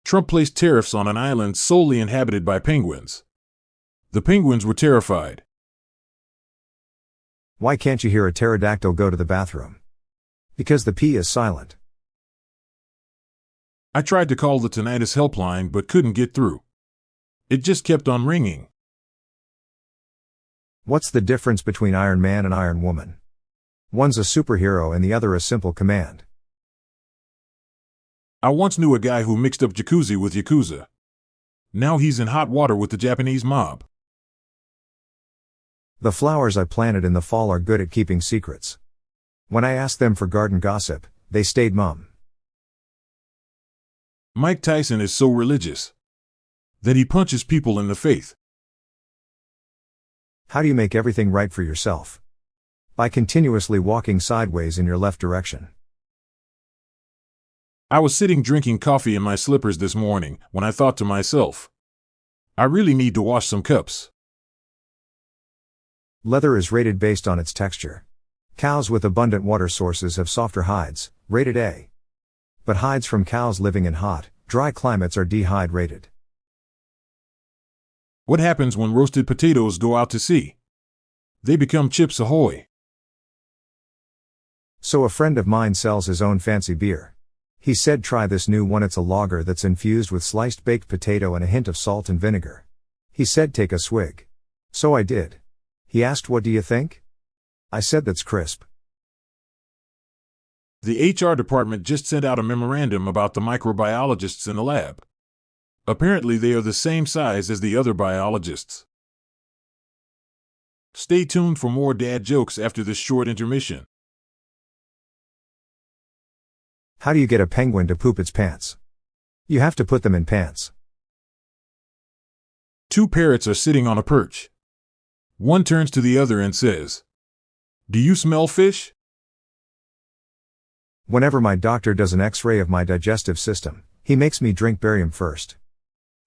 Trump placed tariffs on an island solely inhabited by penguins. The penguins were terrified. Why can't you hear a pterodactyl go to the bathroom? Because the P is silent. I tried to call the tinnitus helpline but couldn't get through. It just kept on ringing. What's the difference between Iron Man and Iron Woman? One's a superhero and the other a simple command. I once knew a guy who mixed up jacuzzi with yakuza. Now he's in hot water with the Japanese mob. The flowers I planted in the fall are good at keeping secrets. When I asked them for garden gossip, they stayed mum. Mike Tyson is so religious that he punches people in the face. How do you make everything right for yourself? By continuously walking sideways in your left direction. I was sitting drinking coffee in my slippers this morning when I thought to myself, I really need to wash some cups. Leather is rated based on its texture. Cows with abundant water sources have softer hides, rated A. But hides from cows living in hot, dry climates are dehydrated. What happens when roasted potatoes go out to sea? They become chips ahoy. So a friend of mine sells his own fancy beer. He said try this new one, it's a lager that's infused with sliced baked potato and a hint of salt and vinegar. He said take a swig. So I did. He asked what do you think? I said that's crisp. The HR department just sent out a memorandum about the microbiologists in the lab. Apparently they are the same size as the other biologists. Stay tuned for more dad jokes after this short intermission. How do you get a penguin to poop its pants? You have to put them in pants. Two parrots are sitting on a perch. One turns to the other and says, "Do you smell fish?" Whenever my doctor does an X-ray of my digestive system, he makes me drink barium first.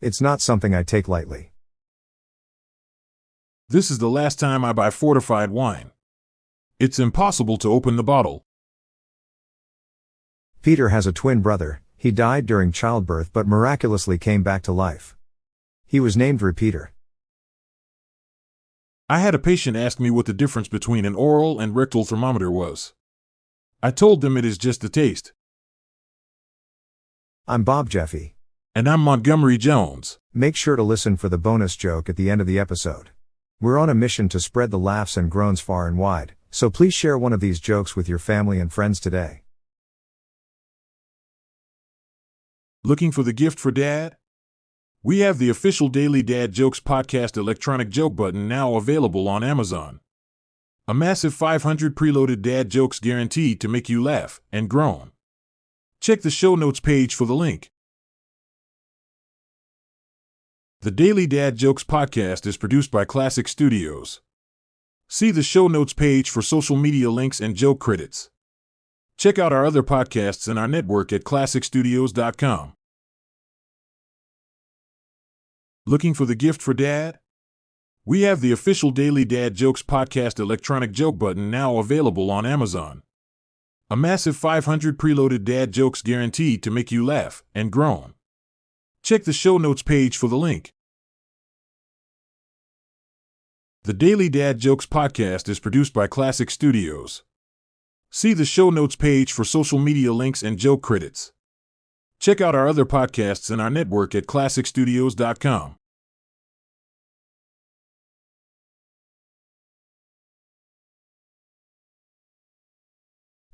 It's not something I take lightly. This is the last time I buy fortified wine. It's impossible to open the bottle. Peter has a twin brother. He died during childbirth but miraculously came back to life. He was named Repeater. I had a patient ask me what the difference between an oral and rectal thermometer was. I told them it is just a taste. I'm Bob Jeffy. And I'm Montgomery Jones. Make sure to listen for the bonus joke at the end of the episode. We're on a mission to spread the laughs and groans far and wide, so please share one of these jokes with your family and friends today. Looking for the gift for dad? We have the official Daily Dad Jokes podcast electronic joke button now available on Amazon. A massive 500 preloaded dad jokes guaranteed to make you laugh and groan. Check the show notes page for the link. The Daily Dad Jokes podcast is produced by Classic Studios. See the show notes page for social media links and joke credits. Check out our other podcasts in our network at classicstudios.com. Looking for the gift for dad? We have the official Daily Dad Jokes podcast electronic joke button now available on Amazon. A massive 500 preloaded dad jokes guaranteed to make you laugh and groan. Check the show notes page for the link. The Daily Dad Jokes podcast is produced by Classic Studios. See the show notes page for social media links and joke credits. Check out our other podcasts in our network at classicstudios.com.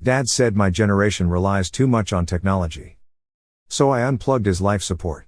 Dad said my generation relies too much on technology. So I unplugged his life support.